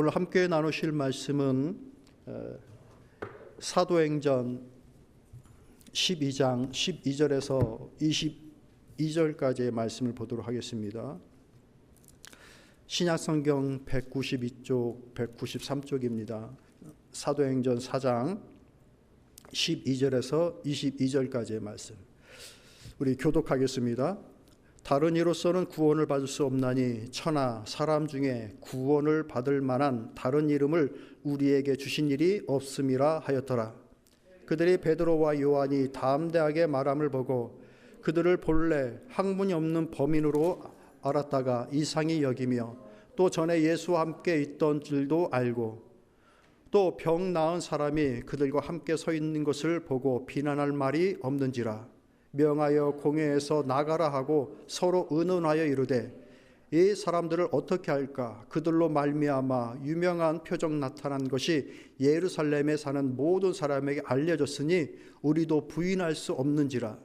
오늘 함께 나누실 말씀은 사도행전 12장 12절에서 22절까지의 말씀을 보도록 하겠습니다. 신약성경 192쪽, 193쪽입니다. 사도행전 4장 12절에서 22절까지의 말씀. 우리 교독하겠습니다. 다른 이로서는 구원을 받을 수 없나니 천하 사람 중에 구원을 받을 만한 다른 이름을 우리에게 주신 일이 없음이라 하였더라. 그들이 베드로와 요한이 담대하게 말함을 보고 그들을 본래 학문이 없는 범인으로 알았다가 이상히 여기며 또 전에 예수와 함께 있던 줄도 알고 또 병 나은 사람이 그들과 함께 서 있는 것을 보고 비난할 말이 없는지라 명하여 공회에서 나가라 하고 서로 의논하여 이르되 이 사람들을 어떻게 할까? 그들로 말미암아 유명한 표적 나타난 것이 예루살렘에 사는 모든 사람에게 알려졌으니 우리도 부인할 수 없는지라.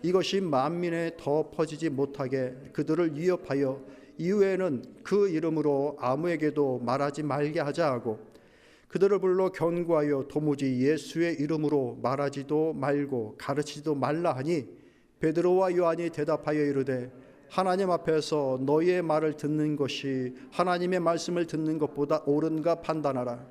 이것이 만민에 더 퍼지지 못하게 그들을 위협하여 이후에는 그 이름으로 아무에게도 말하지 말게 하자 하고 그들을 불러 견고하여 도무지 예수의 이름으로 말하지도 말고 가르치지도 말라 하니 베드로와 요한이 대답하여 이르되 하나님 앞에서 너희의 말을 듣는 것이 하나님의 말씀을 듣는 것보다 옳은가 판단하라.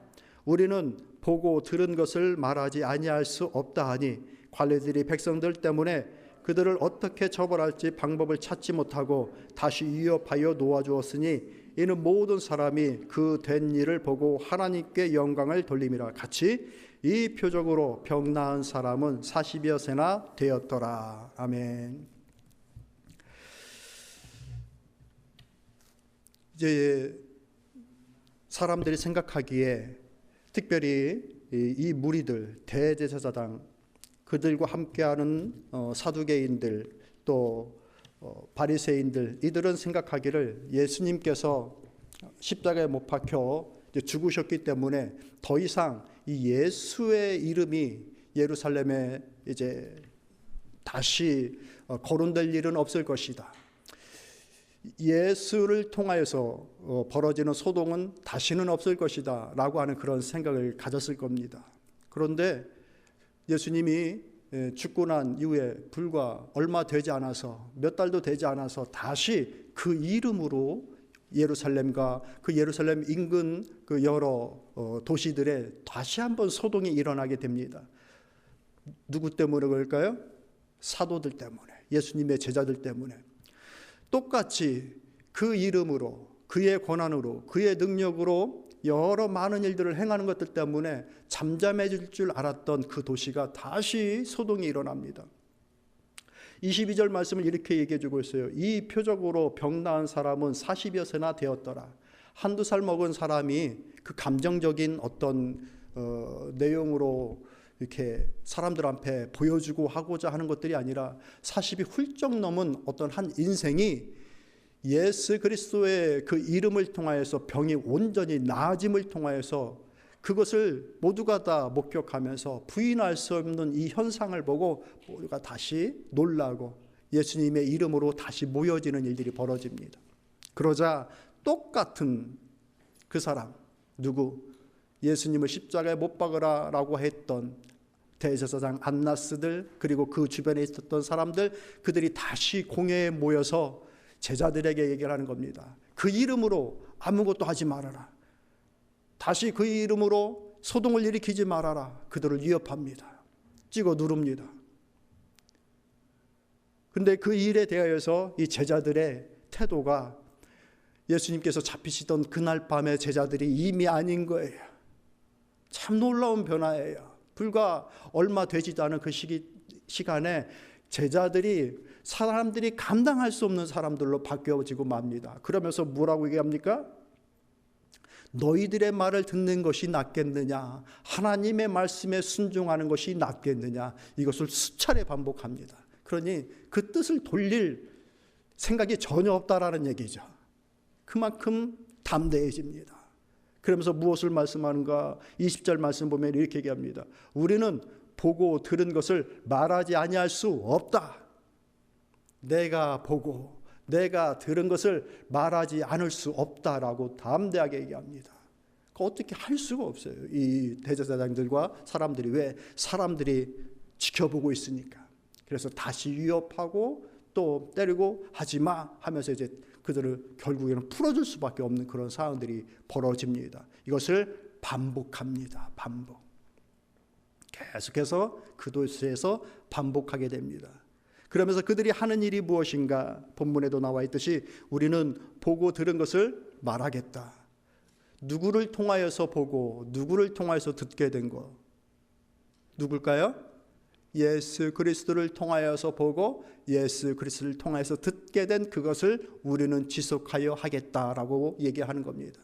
우리는 보고 들은 것을 말하지 아니할 수 없다 하니 관리들이 백성들 때문에 그들을 어떻게 처벌할지 방법을 찾지 못하고 다시 위협하여 놓아주었으니 이는 모든 사람이 그 된 일을 보고 하나님께 영광을 돌림이라. 같이 이 표적으로 병 나은 사람은 40여 세나 되었더라. 아멘. 이제 사람들이 생각하기에 특별히 이 무리들, 대제사장 그들과 함께하는 사두개인들 또 바리새인들 이들은 생각하기를 예수님께서 십자가에 못 박혀 죽으셨기 때문에 더 이상 이 예수의 이름이 예루살렘에 이제 다시 거론될 일은 없을 것이다. 예수를 통하여서 벌어지는 소동은 다시는 없을 것이다 라고 하는 그런 생각을 가졌을 겁니다. 그런데 예수님이 죽고 난 이후에 불과 얼마 되지 않아서 몇 달도 되지 않아서 다시 그 이름으로 예루살렘과 그 예루살렘 인근 그 여러 도시들에 다시 한번 소동이 일어나게 됩니다. 누구 때문에 그럴까요? 사도들 때문에, 예수님의 제자들 때문에. 똑같이 그 이름으로, 그의 권한으로, 그의 능력으로 여러 많은 일들을 행하는 것들 때문에 잠잠해질 줄 알았던 그 도시가 다시 소동이 일어납니다. 22절 말씀을 이렇게 얘기해 주고 있어요. 이 표적으로 병 나은 사람은 40여 세나 되었더라. 한두 살 먹은 사람이 그 감정적인 어떤 내용으로 이렇게 사람들 앞에 보여주고 하고자 하는 것들이 아니라 40이 훌쩍 넘은 어떤 한 인생이 예수 그리스도의 그 이름을 통하여서 병이 온전히 나아짐을 통하여서 그것을 모두가 다 목격하면서 부인할 수 없는 이 현상을 보고 모두가 다시 놀라고 예수님의 이름으로 다시 모여지는 일들이 벌어집니다. 그러자 똑같은 그 사람, 누구? 예수님을 십자가에 못 박으라 라고 했던 대제사장 안나스들 그리고 그 주변에 있었던 사람들 그들이 다시 공회에 모여서 제자들에게 얘기를 하는 겁니다. 그 이름으로 아무것도 하지 말아라. 다시 그 이름으로 소동을 일으키지 말아라. 그들을 위협합니다. 찍어 누릅니다. 근데 그 일에 대하여서 이 제자들의 태도가 예수님께서 잡히시던 그날 밤에 제자들이 이미 아닌 거예요. 참 놀라운 변화예요. 불과 얼마 되지도 않은 그 시간에 제자들이 사람들이 감당할 수 없는 사람들로 바뀌어지고 맙니다. 그러면서 뭐라고 얘기합니까? 너희들의 말을 듣는 것이 낫겠느냐? 하나님의 말씀에 순종하는 것이 낫겠느냐? 이것을 수차례 반복합니다. 그러니 그 뜻을 돌릴 생각이 전혀 없다라는 얘기죠. 그만큼 담대해집니다. 그러면서 무엇을 말씀하는가? 20절 말씀 보면 이렇게 얘기합니다. 우리는 보고 들은 것을 말하지 아니할 수 없다. 내가 보고 내가 들은 것을 말하지 않을 수 없다라고 담대하게 얘기합니다. 어떻게 할 수가 없어요. 이 대제사장들과 사람들이, 왜? 사람들이 지켜보고 있으니까. 그래서 다시 위협하고 또 때리고 하지마 하면서 이제 그들을 결국에는 풀어줄 수밖에 없는 그런 상황들이 벌어집니다. 이것을 반복합니다. 반복. 계속해서 그 도시에서 반복하게 됩니다. 그러면서 그들이 하는 일이 무엇인가? 본문에도 나와 있듯이 우리는 보고 들은 것을 말하겠다. 누구를 통하여서 보고 누구를 통하여서 듣게 된 것? 누굴까요? 예수 그리스도를 통하여서 보고 예수 그리스도를 통하여서 듣게 된 그것을 우리는 지속하여 하겠다라고 얘기하는 겁니다.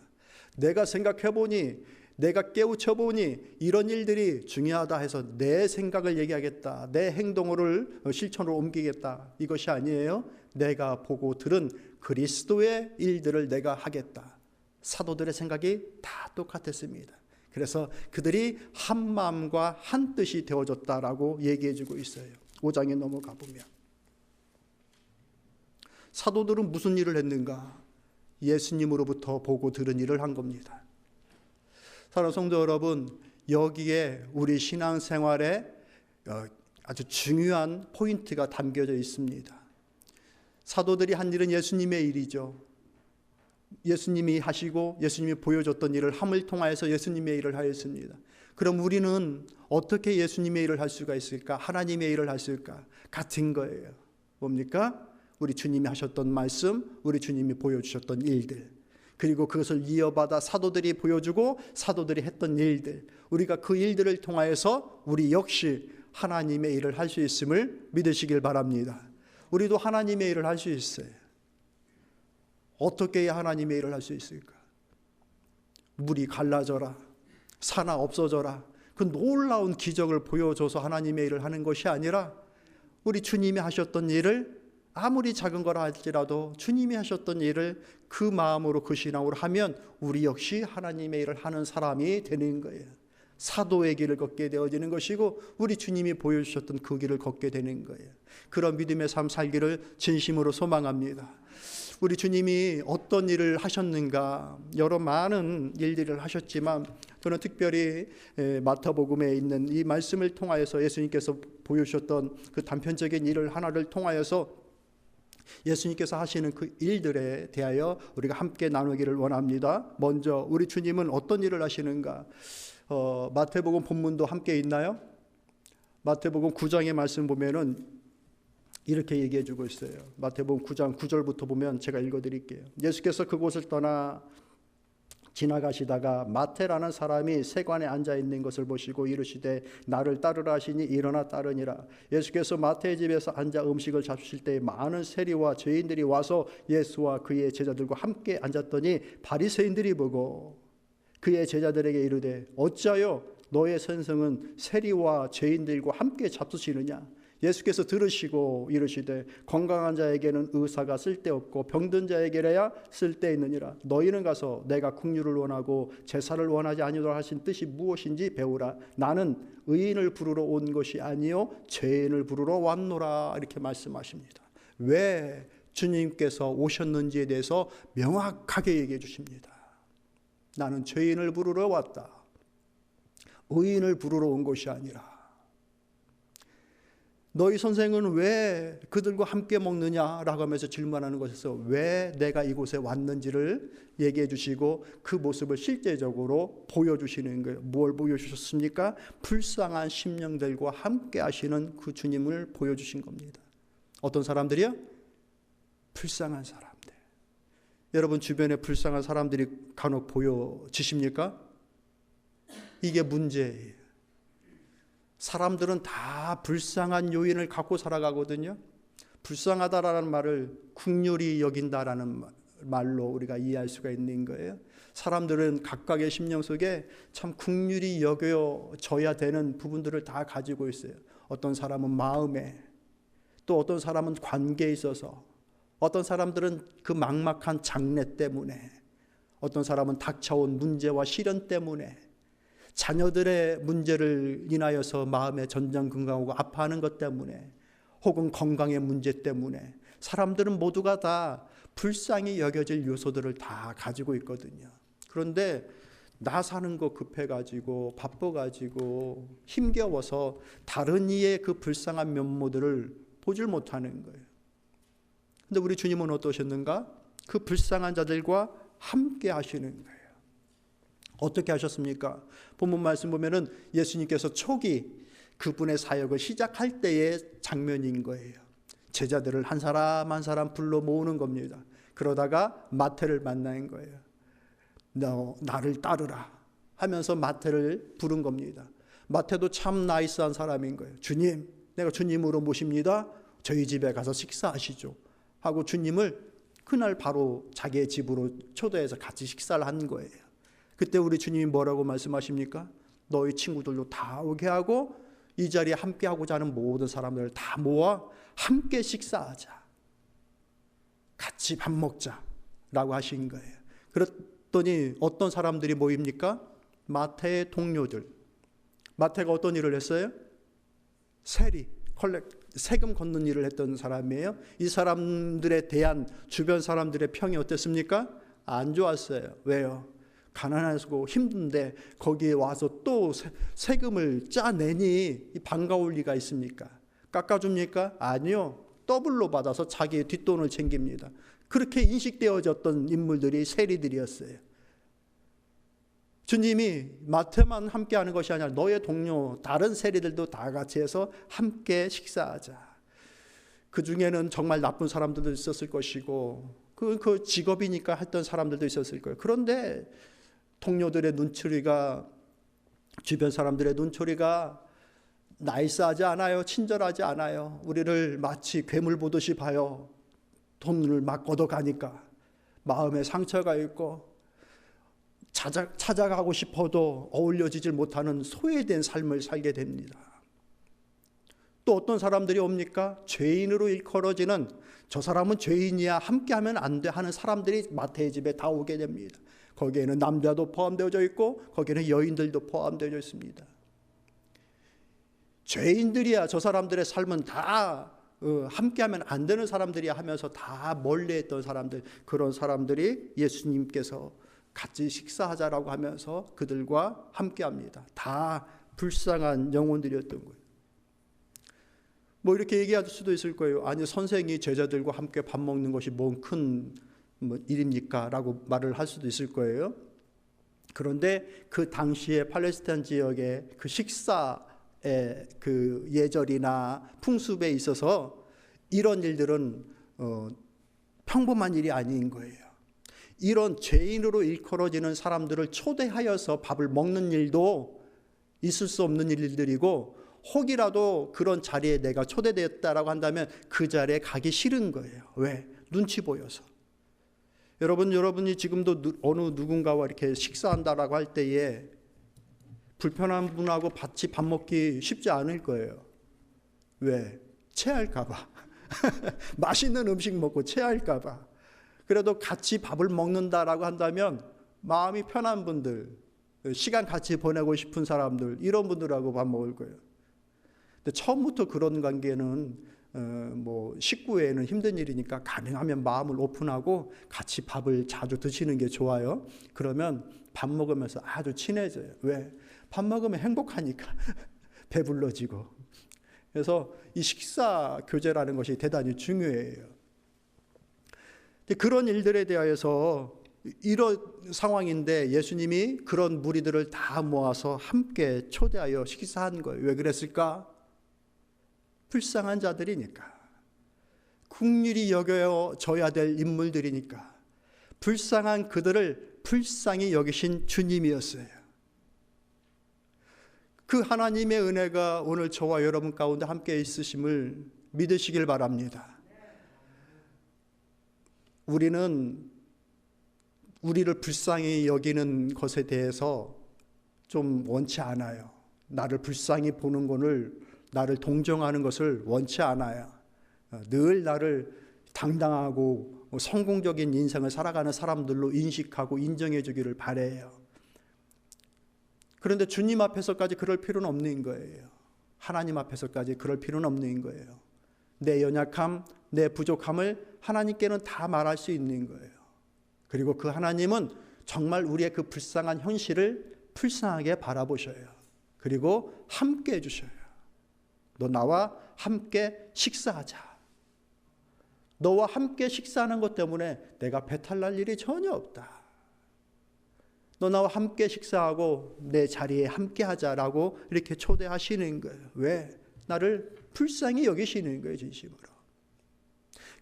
내가 생각해보니, 내가 깨우쳐보니 이런 일들이 중요하다 해서 내 생각을 얘기하겠다, 내 행동을 실천으로 옮기겠다, 이것이 아니에요. 내가 보고 들은 그리스도의 일들을 내가 하겠다. 사도들의 생각이 다 똑같았습니다. 그래서 그들이 한 마음과 한 뜻이 되어졌다라고 얘기해주고 있어요. 5장에 넘어가 보면 사도들은 무슨 일을 했는가? 예수님으로부터 보고 들은 일을 한 겁니다. 사랑하는 성도 여러분, 여기에 우리 신앙생활에 아주 중요한 포인트가 담겨져 있습니다. 사도들이 한 일은 예수님의 일이죠. 예수님이 하시고 예수님이 보여줬던 일을 함을 통하여서 예수님의 일을 하였습니다. 그럼 우리는 어떻게 예수님의 일을 할 수가 있을까? 하나님의 일을 할 수 있을까? 같은 거예요. 뭡니까? 우리 주님이 하셨던 말씀, 우리 주님이 보여주셨던 일들, 그리고 그것을 이어받아 사도들이 보여주고 사도들이 했던 일들, 우리가 그 일들을 통하여서 우리 역시 하나님의 일을 할 수 있음을 믿으시길 바랍니다. 우리도 하나님의 일을 할 수 있어요. 어떻게 해야 하나님의 일을 할 수 있을까? 물이 갈라져라, 사나 없어져라, 그 놀라운 기적을 보여줘서 하나님의 일을 하는 것이 아니라 우리 주님이 하셨던 일을, 아무리 작은 거라 할지라도 주님이 하셨던 일을 그 마음으로, 그 신앙으로 하면 우리 역시 하나님의 일을 하는 사람이 되는 거예요. 사도의 길을 걷게 되어지는 것이고 우리 주님이 보여주셨던 그 길을 걷게 되는 거예요. 그런 믿음의 삶 살기를 진심으로 소망합니다. 우리 주님이 어떤 일을 하셨는가? 여러 많은 일들을 하셨지만 저는 특별히 마태복음에 있는 이 말씀을 통하여서 예수님께서 보여주셨던 그 단편적인 일을 하나를 통하여서 예수님께서 하시는 그 일들에 대하여 우리가 함께 나누기를 원합니다. 먼저 우리 주님은 어떤 일을 하시는가? 마태복음 본문도 함께 있나요? 마태복음 9장의 말씀 보면은 이렇게 얘기해 주고 있어요. 마태복음 9장 9절부터 보면 제가 읽어드릴게요. 예수께서 그곳을 떠나 지나가시다가 마태라는 사람이 세관에 앉아 있는 것을 보시고 이르시되 나를 따르라 하시니 일어나 따르니라. 예수께서 마태의 집에서 앉아 음식을 잡수실 때 많은 세리와 죄인들이 와서 예수와 그의 제자들과 함께 앉았더니 바리새인들이 보고 그의 제자들에게 이르되 어찌하여 너의 선생은 세리와 죄인들과 함께 잡수시느냐? 예수께서 들으시고 이르시되 건강한 자에게는 의사가 쓸데없고 병든 자에게라야 쓸데있느니라. 너희는 가서 내가 긍휼을 원하고 제사를 원하지 아니하도록 하신 뜻이 무엇인지 배우라. 나는 의인을 부르러 온 것이 아니요 죄인을 부르러 왔노라. 이렇게 말씀하십니다. 왜 주님께서 오셨는지에 대해서 명확하게 얘기해 주십니다. 나는 죄인을 부르러 왔다. 의인을 부르러 온 것이 아니라. 너희 선생은 왜 그들과 함께 먹느냐라고 하면서 질문하는 것에서 왜 내가 이곳에 왔는지를 얘기해 주시고 그 모습을 실제적으로 보여주시는 거예요. 뭘 보여주셨습니까? 불쌍한 심령들과 함께 하시는 그 주님을 보여주신 겁니다. 어떤 사람들이요? 불쌍한 사람들. 여러분 주변에 불쌍한 사람들이 간혹 보여지십니까? 이게 문제예요. 사람들은 다 불쌍한 요인을 갖고 살아가거든요. 불쌍하다라는 말을 긍휼히 여긴다라는 말로 우리가 이해할 수가 있는 거예요. 사람들은 각각의 심령 속에 참 긍휼히 여겨져야 되는 부분들을 다 가지고 있어요. 어떤 사람은 마음에, 또 어떤 사람은 관계에 있어서, 어떤 사람들은 그 막막한 장래 때문에, 어떤 사람은 닥쳐온 문제와 시련 때문에, 자녀들의 문제를 인하여서 마음에 전전긍긍하고 아파하는 것 때문에, 혹은 건강의 문제 때문에 사람들은 모두가 다 불쌍히 여겨질 요소들을 다 가지고 있거든요. 그런데 나 사는 거 급해가지고 바빠가지고 힘겨워서 다른 이의 그 불쌍한 면모들을 보질 못하는 거예요. 근데 우리 주님은 어떠셨는가? 그 불쌍한 자들과 함께 하시는 거예요. 어떻게 하셨습니까? 본문 말씀 보면은 예수님께서 초기 그분의 사역을 시작할 때의 장면인 거예요. 제자들을 한 사람 한 사람 불러 모으는 겁니다. 그러다가 마태를 만난 거예요. 너 나를 따르라 하면서 마태를 부른 겁니다. 마태도 참 나이스한 사람인 거예요. 주님, 내가 주님으로 모십니다. 저희 집에 가서 식사하시죠 하고 주님을 그날 바로 자기의 집으로 초대해서 같이 식사를 한 거예요. 그때 우리 주님이 뭐라고 말씀하십니까? 너희 친구들도 다 오게 하고 이 자리에 함께 하고자 하는 모든 사람들을 다 모아 함께 식사하자, 같이 밥 먹자 라고 하신 거예요. 그랬더니 어떤 사람들이 모입니까? 마태의 동료들. 마태가 어떤 일을 했어요? 세금 걷는 일을 했던 사람이에요. 이 사람들에 대한 주변 사람들의 평이 어땠습니까? 안 좋았어요. 왜요? 가난하고 힘든데 거기에 와서 또 세금을 짜내니 반가울 리가 있습니까? 깎아줍니까? 아니요. 더블로 받아서 자기의 뒷돈을 챙깁니다. 그렇게 인식되어졌던 인물들이 세리들이었어요. 주님이 마태만 함께 하는 것이 아니라 너의 동료 다른 세리들도 다 같이 해서 함께 식사하자. 그 중에는 정말 나쁜 사람들도 있었을 것이고 그 직업이니까 했던 사람들도 있었을 거예요. 그런데 동료들의 눈초리가, 주변 사람들의 눈초리가 나이스하지 않아요. 친절하지 않아요. 우리를 마치 괴물 보듯이 봐요. 돈을 막 걷어가니까 마음에 상처가 있고 찾아가고 싶어도 어울려지질 못하는 소외된 삶을 살게 됩니다. 또 어떤 사람들이 옵니까? 죄인으로 일컬어지는, 저 사람은 죄인이야, 함께하면 안 돼 하는 사람들이 마태의 집에 다 오게 됩니다. 거기에는 남자도 포함되어져 있고 거기에는 여인들도 포함되어져 있습니다. 죄인들이야, 저 사람들의 삶은 다 함께하면 안 되는 사람들이야 하면서 다 멀리했던 사람들, 그런 사람들이 예수님께서 같이 식사하자라고 하면서 그들과 함께합니다. 다 불쌍한 영혼들이었던 거예요. 뭐 이렇게 얘기할 수도 있을 거예요. 아니, 선생이 제자들과 함께 밥 먹는 것이 뭔 큰 일입니까? 라고 말을 할 수도 있을 거예요. 그런데 그 당시에 팔레스타인 지역의 그 식사의 그 예절이나 풍습에 있어서 이런 일들은 평범한 일이 아닌 거예요. 이런 죄인으로 일컬어지는 사람들을 초대하여서 밥을 먹는 일도 있을 수 없는 일들이고, 혹이라도 그런 자리에 내가 초대되었다라고 한다면 그 자리에 가기 싫은 거예요. 왜? 눈치 보여서. 여러분이 지금도 어느 누군가와 이렇게 식사한다라고 할 때에 불편한 분하고 같이 밥 먹기 쉽지 않을 거예요. 왜? 체할까 봐. 맛있는 음식 먹고 체할까 봐. 그래도 같이 밥을 먹는다라고 한다면 마음이 편한 분들, 시간 같이 보내고 싶은 사람들, 이런 분들하고 밥 먹을 거예요. 근데 처음부터 그런 관계는 식구 외에는 힘든 일이니까 가능하면 마음을 오픈하고 같이 밥을 자주 드시는 게 좋아요. 그러면 밥 먹으면서 아주 친해져요. 왜? 밥 먹으면 행복하니까. 배불러지고. 그래서 이 식사 교제라는 것이 대단히 중요해요. 그런 일들에 대하여서 이런 상황인데 예수님이 그런 무리들을 다 모아서 함께 초대하여 식사한 거예요. 왜 그랬을까? 불쌍한 자들이니까. 긍휼히 여겨져야 될 인물들이니까. 불쌍한 그들을 불쌍히 여기신 주님이었어요. 그 하나님의 은혜가 오늘 저와 여러분 가운데 함께 있으심을 믿으시길 바랍니다. 우리는 우리를 불쌍히 여기는 것에 대해서 좀 원치 않아요. 나를 불쌍히 보는 것을, 나를 동정하는 것을 원치 않아요. 늘 나를 당당하고 성공적인 인생을 살아가는 사람들로 인식하고 인정해 주기를 바라요. 그런데 주님 앞에서까지 그럴 필요는 없는 거예요. 하나님 앞에서까지 그럴 필요는 없는 거예요. 내 연약함, 내 부족함을 하나님께는 다 말할 수 있는 거예요. 그리고 그 하나님은 정말 우리의 그 불쌍한 현실을 불쌍하게 바라보셔요. 그리고 함께 해주셔요. 너 나와 함께 식사하자. 너와 함께 식사하는 것 때문에 내가 배탈 날 일이 전혀 없다. 너 나와 함께 식사하고 내 자리에 함께 하자라고 이렇게 초대하시는 거예요. 왜? 나를 불쌍히 여기시는 거예요, 진심으로.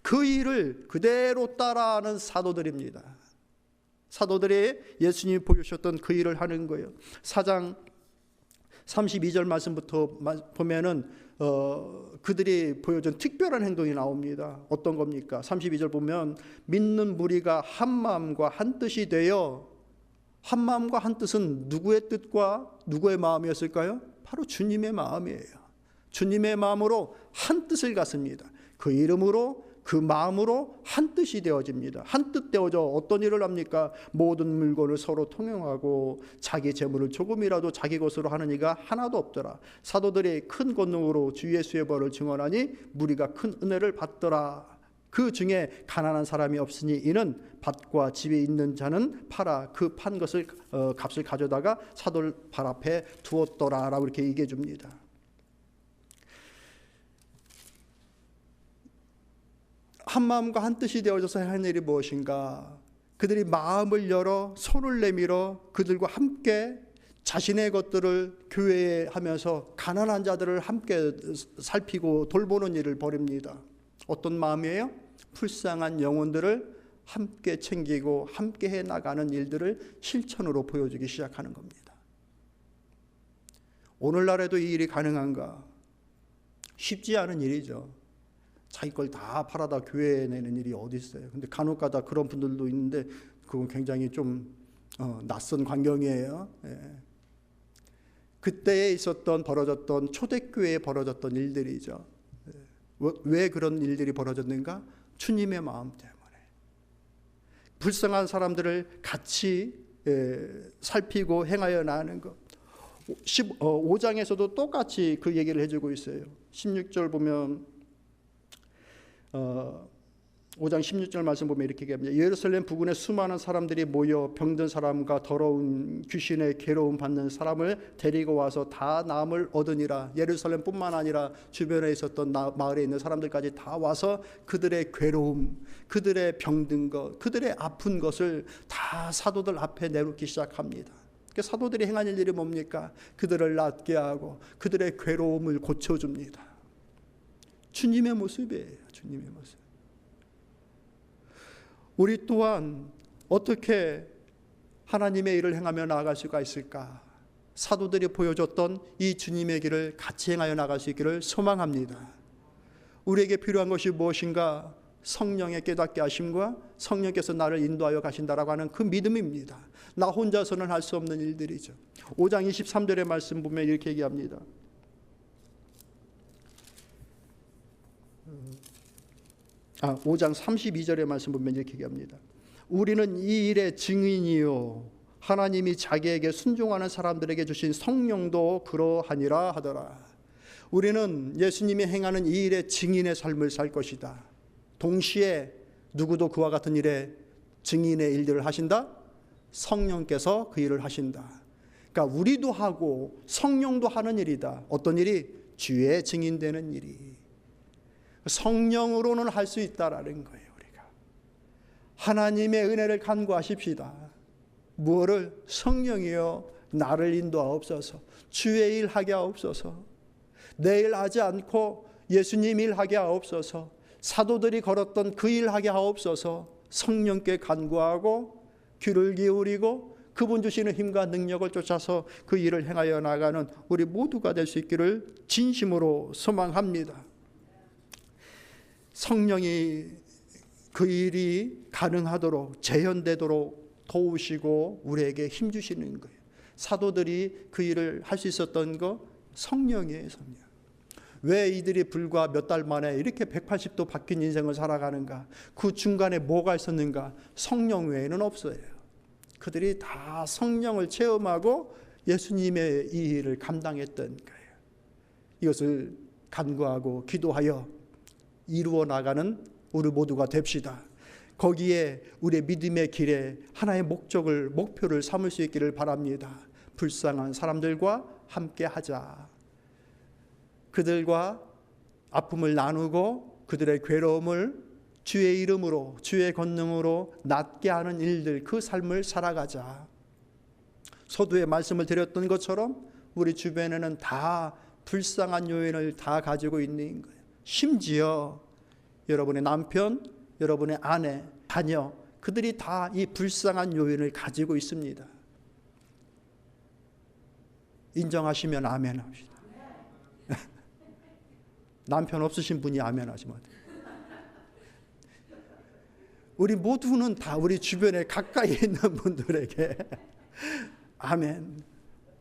그 일을 그대로 따라하는 사도들입니다. 사도들이 예수님이 보여주셨던 그 일을 하는 거예요. 4장 32절 말씀부터 보면은 그들이 보여준 특별한 행동이 나옵니다. 어떤 겁니까? 32절 보면 믿는 무리가 한 마음과 한 뜻이 되어, 한 마음과 한 뜻은 누구의 뜻과 누구의 마음이었을까요? 바로 주님의 마음이에요. 주님의 마음으로 한 뜻을 갖습니다. 그 이름으로, 그 마음으로 한 뜻이 되어집니다. 한 뜻 되어져 어떤 일을 합니까? 모든 물건을 서로 통용하고 자기 재물을 조금이라도 자기 것으로 하는 이가 하나도 없더라. 사도들이 큰 권능으로 주 예수의 벌을 증언하니 무리가 큰 은혜를 받더라. 그 중에 가난한 사람이 없으니 이는 밭과 집에 있는 자는 팔아 그 판 것을 값을 가져다가 사도들 발 앞에 두었더라라고 이렇게 얘기해 줍니다. 한 마음과 한 뜻이 되어져서 하는 일이 무엇인가? 그들이 마음을 열어 손을 내밀어 그들과 함께 자신의 것들을 교회에 하면서 가난한 자들을 함께 살피고 돌보는 일을 벌입니다. 어떤 마음이에요? 불쌍한 영혼들을 함께 챙기고 함께 해 나가는 일들을 실천으로 보여주기 시작하는 겁니다. 오늘날에도 이 일이 가능한가? 쉽지 않은 일이죠. 자기 걸 다 팔아다 교회에 내는 일이 어디 있어요. 근데 간혹가다 그런 분들도 있는데 그건 굉장히 좀 낯선 광경이에요. 예. 그때에 벌어졌던 초대교회에 벌어졌던 일들이죠. 예. 왜 그런 일들이 벌어졌는가? 주님의 마음 때문에. 불쌍한 사람들을 같이 살피고 행하여 나가는 것. 5장에서도 똑같이 그 얘기를 해주고 있어요. 16절 보면 5장 16절 말씀 보면 이렇게 얘기합니다. 예루살렘 부근에 수많은 사람들이 모여 병든 사람과 더러운 귀신의 괴로움 받는 사람을 데리고 와서 다 나음을 얻으니라. 예루살렘뿐만 아니라 주변에 있었던 마을에 있는 사람들까지 다 와서 그들의 괴로움, 그들의 병든 것, 그들의 아픈 것을 다 사도들 앞에 내놓기 시작합니다. 사도들이 행한 일이 뭡니까? 그들을 낫게 하고 그들의 괴로움을 고쳐줍니다. 주님의 모습이에요. 주님의 모습. 우리 또한 어떻게 하나님의 일을 행하며 나아갈 수가 있을까? 사도들이 보여줬던 이 주님의 길을 같이 행하여 나갈 수 있기를 소망합니다. 우리에게 필요한 것이 무엇인가? 성령의 깨닫게 하심과 성령께서 나를 인도하여 가신다라고 하는 그 믿음입니다. 나 혼자서는 할 수 없는 일들이죠. 5장 23절의 말씀 보면 이렇게 얘기합니다. 5장 32절의 말씀 보면 이렇게 얘기합니다. 우리는 이 일의 증인이요 하나님이 자기에게 순종하는 사람들에게 주신 성령도 그러하니라 하더라. 우리는 예수님이 행하는 이 일의 증인의 삶을 살 것이다. 동시에 누구도 그와 같은 일에 증인의 일들을 하신다? 성령께서 그 일을 하신다. 그러니까 우리도 하고 성령도 하는 일이다. 어떤 일이? 주의 증인되는 일이. 성령으로는 할 수 있다라는 거예요. 우리가 하나님의 은혜를 간구하십시다. 무엇을? 성령이여 나를 인도하옵소서. 주의 일 하게 하옵소서. 내 일 하지 않고 예수님 일 하게 하옵소서. 사도들이 걸었던 그 일 하게 하옵소서. 성령께 간구하고 귀를 기울이고 그분 주시는 힘과 능력을 쫓아서 그 일을 행하여 나가는 우리 모두가 될 수 있기를 진심으로 소망합니다. 성령이 그 일이 가능하도록 재현되도록 도우시고 우리에게 힘주시는 거예요. 사도들이 그 일을 할 수 있었던 거 성령이에요. 성령. 왜 이들이 불과 몇 달 만에 이렇게 180도 바뀐 인생을 살아가는가? 그 중간에 뭐가 있었는가? 성령 외에는 없어요. 그들이 다 성령을 체험하고 예수님의 이 일을 감당했던 거예요. 이것을 간구하고 기도하여 이루어 나가는 우리 모두가 됩시다. 거기에 우리의 믿음의 길에 하나의 목표를 삼을 수 있기를 바랍니다. 불쌍한 사람들과 함께 하자. 그들과 아픔을 나누고 그들의 괴로움을 주의 이름으로, 주의 권능으로 낫게 하는 일들, 그 삶을 살아가자. 서두에 말씀을 드렸던 것처럼 우리 주변에는 다 불쌍한 요인을 다 가지고 있는 거예요. 심지어 여러분의 남편, 여러분의 아내, 자녀, 그들이 다 이 불쌍한 요인을 가지고 있습니다. 인정하시면 아멘 합시다. 남편 없으신 분이 아멘 하시면 돼요. 우리 모두는 다 우리 주변에 가까이 있는 분들에게 아멘.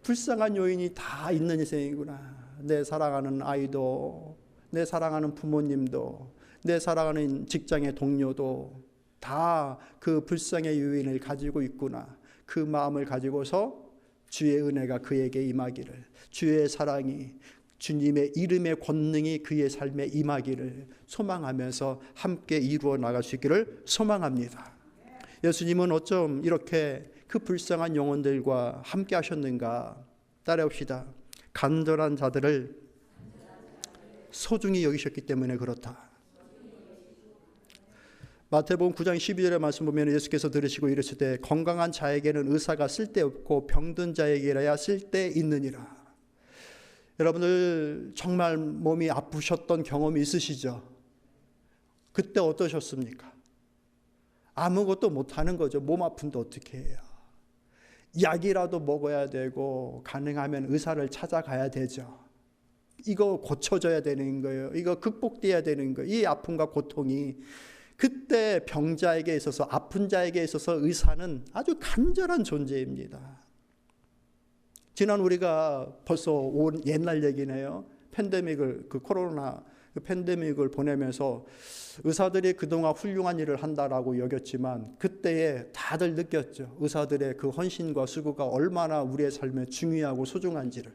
불쌍한 요인이 다 있는 인생이구나. 내 사랑하는 아이도, 내 사랑하는 부모님도, 내 사랑하는 직장의 동료도 다 그 불쌍의 요인을 가지고 있구나. 그 마음을 가지고서 주의 은혜가 그에게 임하기를, 주의 사랑이, 주님의 이름의 권능이 그의 삶에 임하기를 소망하면서 함께 이루어 나갈 수 있기를 소망합니다. 예수님은 어쩜 이렇게 그 불쌍한 영혼들과 함께 하셨는가? 따라합시다. 간절한 자들을 소중히 여기셨기 때문에 그렇다. 마태복음 9장 12절의 말씀 보면 예수께서 들으시고 이르시되 건강한 자에게는 의사가 쓸데없고 병든 자에게라야 쓸데있느니라. 여러분들 정말 몸이 아프셨던 경험이 있으시죠? 그때 어떠셨습니까? 아무것도 못하는 거죠. 몸 아픈데 어떻게 해요? 약이라도 먹어야 되고 가능하면 의사를 찾아가야 되죠. 이거 고쳐져야 되는 거예요. 이거 극복돼야 되는 거예요. 이 아픔과 고통이. 그때 병자에게 있어서, 아픈 자에게 있어서 의사는 아주 간절한 존재입니다. 지난 우리가 벌써 온 옛날 얘기네요. 팬데믹을, 그 코로나 팬데믹을 보내면서 의사들이 그동안 훌륭한 일을 한다라고 여겼지만 그때에 다들 느꼈죠. 의사들의 그 헌신과 수고가 얼마나 우리의 삶에 중요하고 소중한지를.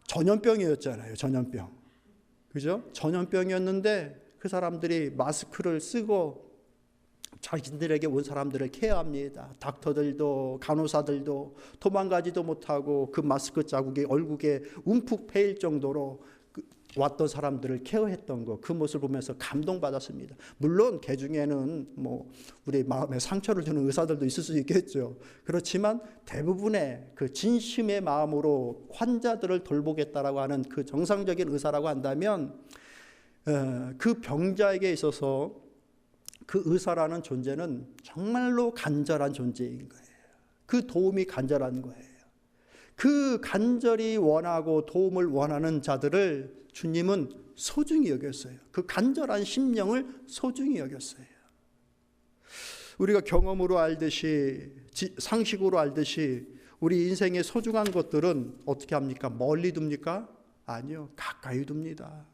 전염병이었잖아요. 전염병. 그죠? 전염병이었는데 그 사람들이 마스크를 쓰고 자신들에게 온 사람들을 케어합니다. 닥터들도 간호사들도 도망가지도 못하고 그 마스크 자국이 얼굴에 움푹 패일 정도로 왔던 사람들을 케어했던 거, 그 모습을 보면서 감동받았습니다. 물론 그 중에는 뭐 우리 마음에 상처를 주는 의사들도 있을 수 있겠죠. 그렇지만 대부분의 그 진심의 마음으로 환자들을 돌보겠다라고 하는 그 정상적인 의사라고 한다면 그 병자에게 있어서 그 의사라는 존재는 정말로 간절한 존재인 거예요. 그 도움이 간절한 거예요. 그 간절히 원하고 도움을 원하는 자들을 주님은 소중히 여겼어요. 그 간절한 심령을 소중히 여겼어요. 우리가 경험으로 알듯이, 상식으로 알듯이 우리 인생의 소중한 것들은 어떻게 합니까? 멀리 둡니까? 아니요, 가까이 둡니다.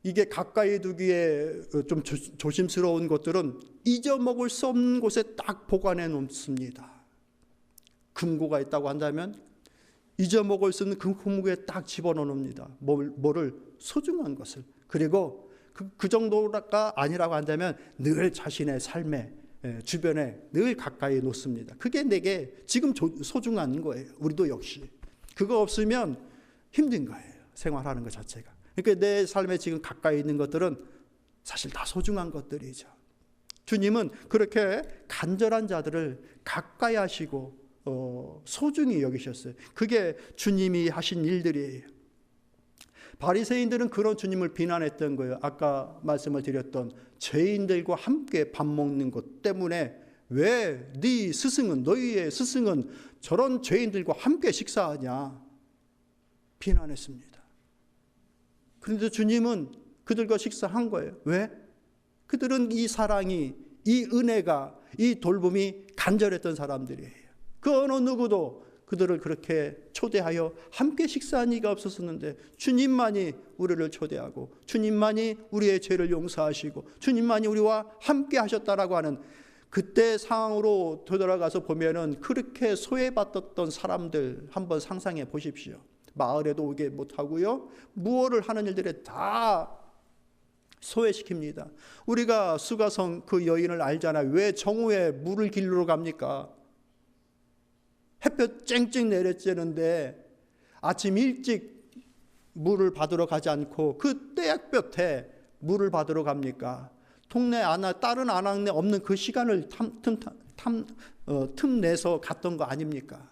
이게 가까이 두기에 좀 조심스러운 것들은 잊어먹을 수 없는 곳에 딱 보관해 놓습니다. 금고가 있다고 한다면 잊어먹을 수 있는 그 금고에 딱 집어넣습니다. 뭐를? 소중한 것을. 그리고 그 정도가 아니라고 한다면 늘 자신의 삶에, 주변에 늘 가까이 놓습니다. 그게 내게 지금 소중한 거예요. 우리도 역시. 그거 없으면 힘든 거예요. 생활하는 것 자체가. 그러니까 내 삶에 지금 가까이 있는 것들은 사실 다 소중한 것들이죠. 주님은 그렇게 간절한 자들을 가까이 하시고 소중히 여기셨어요. 그게 주님이 하신 일들이에요. 바리새인들은 그런 주님을 비난했던 거예요. 아까 말씀을 드렸던 죄인들과 함께 밥 먹는 것 때문에 왜 네 스승은, 너희의 스승은 저런 죄인들과 함께 식사하냐 비난했습니다. 그런데 주님은 그들과 식사한 거예요. 왜? 그들은 이 사랑이, 이 은혜가, 이 돌봄이 간절했던 사람들이에요. 그 어느 누구도 그들을 그렇게 초대하여 함께 식사한 이가 없었는데 주님만이 우리를 초대하고 주님만이 우리의 죄를 용서하시고 주님만이 우리와 함께 하셨다라고 하는 그때 상황으로 되돌아가서 보면은 그렇게 소외받았던 사람들 한번 상상해 보십시오. 마을에도 오게 못하고요. 무엇을 하는 일들에 다 소외시킵니다. 우리가 수가성 그 여인을 알잖아요. 왜 정오에 물을 길러 갑니까? 햇볕 쨍쨍 내려쬐는데 아침 일찍 물을 받으러 가지 않고 그 떼약볕에 물을 받으러 갑니까? 동네 다른 아낙네 없는 그 시간을 틈내서 갔던 거 아닙니까?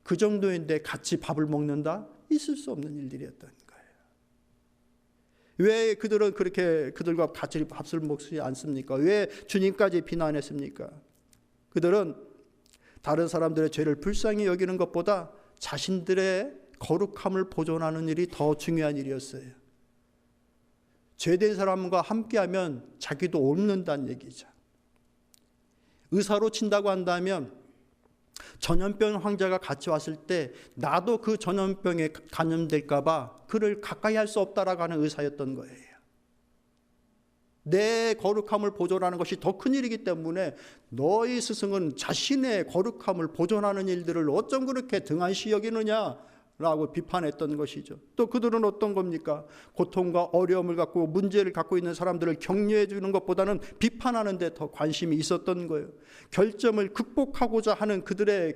그 정도인데 같이 밥을 먹는다? 있을 수 없는 일들이었던 거예요. 왜 그들은 그렇게 그들과 같이 밥을 먹지 않습니까? 왜 주님까지 비난했습니까? 그들은 다른 사람들의 죄를 불쌍히 여기는 것보다 자신들의 거룩함을 보존하는 일이 더 중요한 일이었어요. 죄된 사람과 함께하면 자기도 옮는다는 얘기죠. 의사로 친다고 한다면 전염병 환자가 같이 왔을 때 나도 그 전염병에 감염될까 봐 그를 가까이 할 수 없다라고 하는 의사였던 거예요. 내 거룩함을 보존하는 것이 더 큰 일이기 때문에 너희 스승은 자신의 거룩함을 보존하는 일들을 어쩜 그렇게 등한시 여기느냐라고 비판했던 것이죠. 또 그들은 어떤 겁니까? 고통과 어려움을 갖고 문제를 갖고 있는 사람들을 격려해 주는 것보다는 비판하는 데 더 관심이 있었던 거예요. 결점을 극복하고자 하는 그들의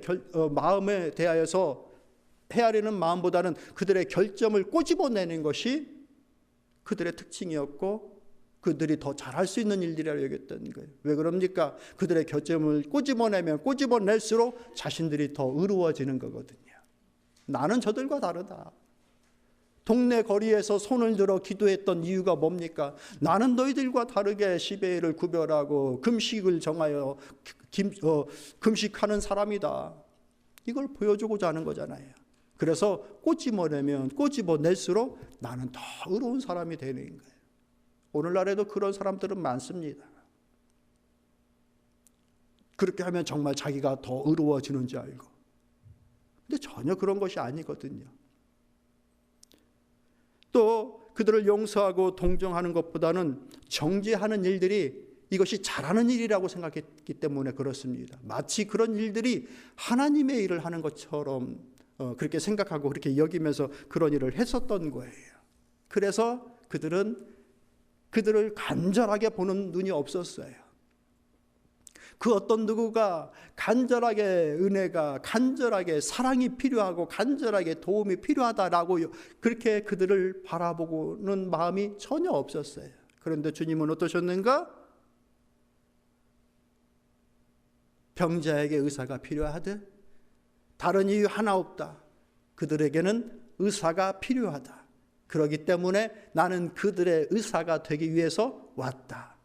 마음에 대하여서 헤아리는 마음보다는 그들의 결점을 꼬집어내는 것이 그들의 특징이었고 그들이 더 잘할 수 있는 일들이라고 여겼던 거예요. 왜 그럽니까? 그들의 결점을 꼬집어내면 꼬집어낼수록 자신들이 더 의로워지는 거거든요. 나는 저들과 다르다. 동네 거리에서 손을 들어 기도했던 이유가 뭡니까? 나는 너희들과 다르게 시베이를 구별하고 금식을 정하여 금식하는 사람이다. 이걸 보여주고자 하는 거잖아요. 그래서 꼬집어낼수록 나는 더 의로운 사람이 되는 거예요. 오늘날에도 그런 사람들은 많습니다. 그렇게 하면 정말 자기가 더 의로워지는 줄 알고. 근데 전혀 그런 것이 아니거든요. 또 그들을 용서하고 동정하는 것보다는 정죄하는 일들이 이것이 잘하는 일이라고 생각했기 때문에 그렇습니다. 마치 그런 일들이 하나님의 일을 하는 것처럼 그렇게 생각하고 그렇게 여기면서 그런 일을 했었던 거예요. 그래서 그들을 간절하게 보는 눈이 없었어요. 그 어떤 누구가 간절하게 은혜가, 간절하게 사랑이 필요하고 간절하게 도움이 필요하다라고 그렇게 그들을 바라보고는 마음이 전혀 없었어요. 그런데 주님은 어떠셨는가? 병자에게 의사가 필요하듯 다른 이유 하나 없다. 그들에게는 의사가 필요하다. 그렇기 때문에 나는 그들의 의사가 되기 위해서 왔다.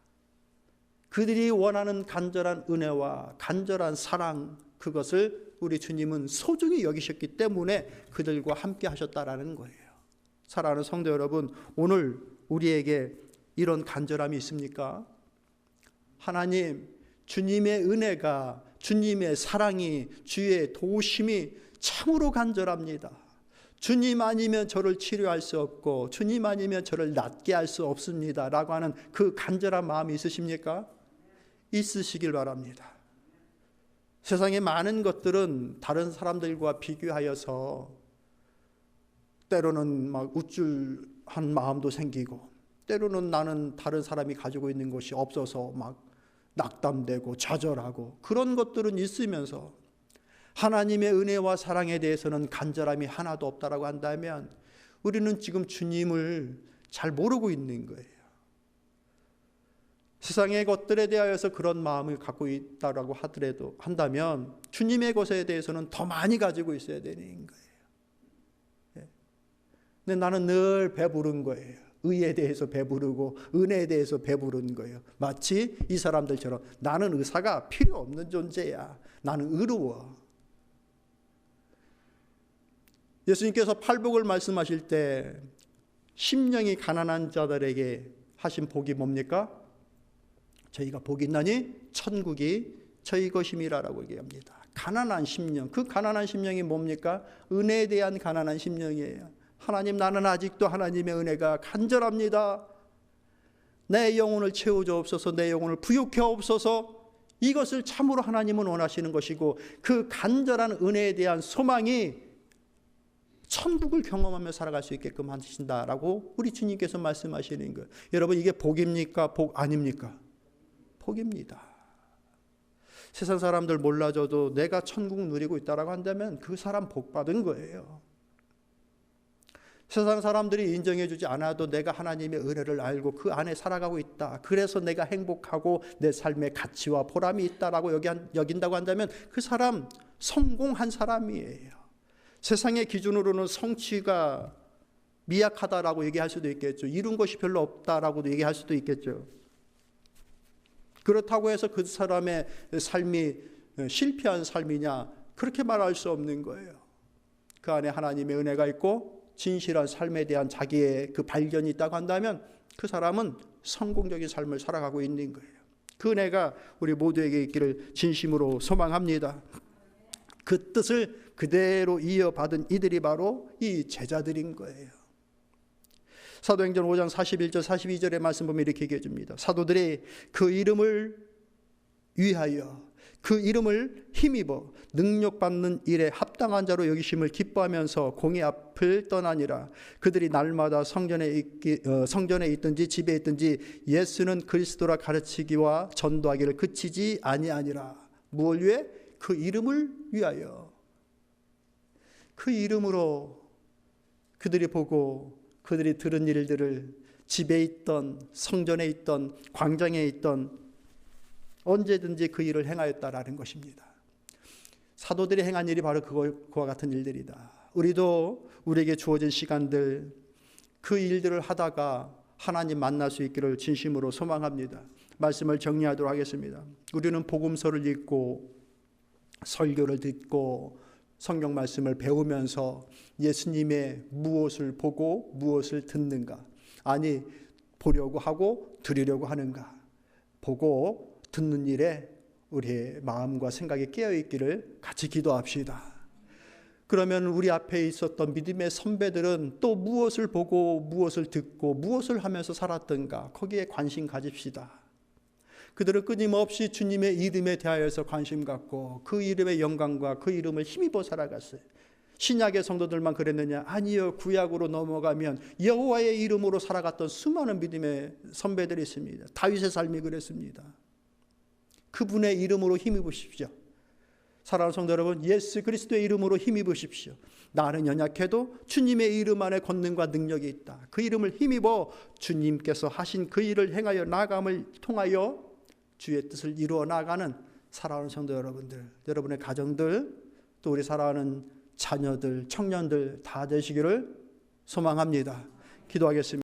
그들이 원하는 간절한 은혜와 간절한 사랑, 그것을 우리 주님은 소중히 여기셨기 때문에 그들과 함께 하셨다라는 거예요. 사랑하는 성도 여러분, 오늘 우리에게 이런 간절함이 있습니까? 하나님, 주님의 은혜가, 주님의 사랑이, 주의 도우심이 참으로 간절합니다. 주님 아니면 저를 치료할 수 없고 주님 아니면 저를 낫게 할 수 없습니다 라고 하는 그 간절한 마음이 있으십니까? 있으시길 바랍니다. 세상의 많은 것들은 다른 사람들과 비교하여서 때로는 막 우쭐한 마음도 생기고, 때로는 나는 다른 사람이 가지고 있는 것이 없어서 막 낙담되고 좌절하고, 그런 것들은 있으면서 하나님의 은혜와 사랑에 대해서는 간절함이 하나도 없다라고 한다면 우리는 지금 주님을 잘 모르고 있는 거예요. 세상의 것들에 대하여서 그런 마음을 갖고 있다라고 한다면 주님의 것에 대해서는 더 많이 가지고 있어야 되는 거예요. 근데 나는 늘 배부른 거예요. 의에 대해서 배부르고 은혜에 대해서 배부른 거예요. 마치 이 사람들처럼 나는 의사가 필요 없는 존재야. 나는 의로워. 예수님께서 팔복을 말씀하실 때 심령이 가난한 자들에게 하신 복이 뭡니까? 저희가 복이 있나니 천국이 저희 것임이라라고 얘기합니다. 가난한 심령, 그 가난한 심령이 뭡니까? 은혜에 대한 가난한 심령이에요. 하나님, 나는 아직도 하나님의 은혜가 간절합니다. 내 영혼을 채워주옵소서, 내 영혼을 부욕해 없어서. 이것을 참으로 하나님은 원하시는 것이고, 그 간절한 은혜에 대한 소망이 천국을 경험하며 살아갈 수 있게끔 하신다라고 우리 주님께서 말씀하시는 거예요. 여러분, 이게 복입니까? 복 아닙니까? 복입니다. 세상 사람들 몰라줘도 내가 천국 누리고 있다라고 한다면 그 사람 복 받은 거예요. 세상 사람들이 인정해주지 않아도 내가 하나님의 은혜를 알고 그 안에 살아가고 있다, 그래서 내가 행복하고 내 삶의 가치와 보람이 있다라고 여긴다고 한다면 그 사람 성공한 사람이에요. 세상의 기준으로는 성취가 미약하다라고 얘기할 수도 있겠죠. 이룬 것이 별로 없다라고도 얘기할 수도 있겠죠. 그렇다고 해서 그 사람의 삶이 실패한 삶이냐, 그렇게 말할 수 없는 거예요. 그 안에 하나님의 은혜가 있고 진실한 삶에 대한 자기의 그 발견이 있다고 한다면 그 사람은 성공적인 삶을 살아가고 있는 거예요. 그 은혜가 우리 모두에게 있기를 진심으로 소망합니다. 그 뜻을 그대로 이어받은 이들이 바로 이 제자들인 거예요. 사도행전 5장 41절 42절의 말씀 보면 이렇게 얘기해 줍니다. 사도들이 그 이름을 위하여, 그 이름을 힘입어 능력받는 일에 합당한 자로 여기심을 기뻐하면서 공의 앞을 떠나니라. 그들이 날마다 성전에 있든지 집에 있든지 예수는 그리스도라 가르치기와 전도하기를 그치지 아니하니라. 무엇을 위해? 그 이름을 위하여. 그 이름으로 그들이 보고 그들이 들은 일들을 집에 있던 성전에 있던 광장에 있던 언제든지 그 일을 행하였다라는 것입니다. 사도들이 행한 일이 바로 그와 같은 일들이다. 우리도 우리에게 주어진 시간들 그 일들을 하다가 하나님 만날 수 있기를 진심으로 소망합니다. 말씀을 정리하도록 하겠습니다. 우리는 복음서를 읽고 설교를 듣고 성경 말씀을 배우면서 예수님의 무엇을 보고 무엇을 듣는가? 아니, 보려고 하고 들으려고 하는가? 보고 듣는 일에 우리의 마음과 생각이 깨어있기를 같이 기도합시다. 그러면 우리 앞에 있었던 믿음의 선배들은 또 무엇을 보고 무엇을 듣고 무엇을 하면서 살았던가? 거기에 관심 가집시다. 그들은 끊임없이 주님의 이름에 대하여서 관심 갖고 그 이름의 영광과 그 이름을 힘입어 살아갔어요. 신약의 성도들만 그랬느냐? 아니요. 구약으로 넘어가면 여호와의 이름으로 살아갔던 수많은 믿음의 선배들이 있습니다. 다윗의 삶이 그랬습니다. 그분의 이름으로 힘입으십시오. 사랑하는 성도 여러분, 예수 그리스도의 이름으로 힘입으십시오. 나는 연약해도 주님의 이름 안에 권능과 능력이 있다. 그 이름을 힘입어 주님께서 하신 그 일을 행하여 나감을 통하여 주의 뜻을 이루어 나가는 사랑하는 성도 여러분들, 여러분의 가정들, 또 우리 사랑하는 자녀들, 청년들 다 되시기를 소망합니다. 기도하겠습니다.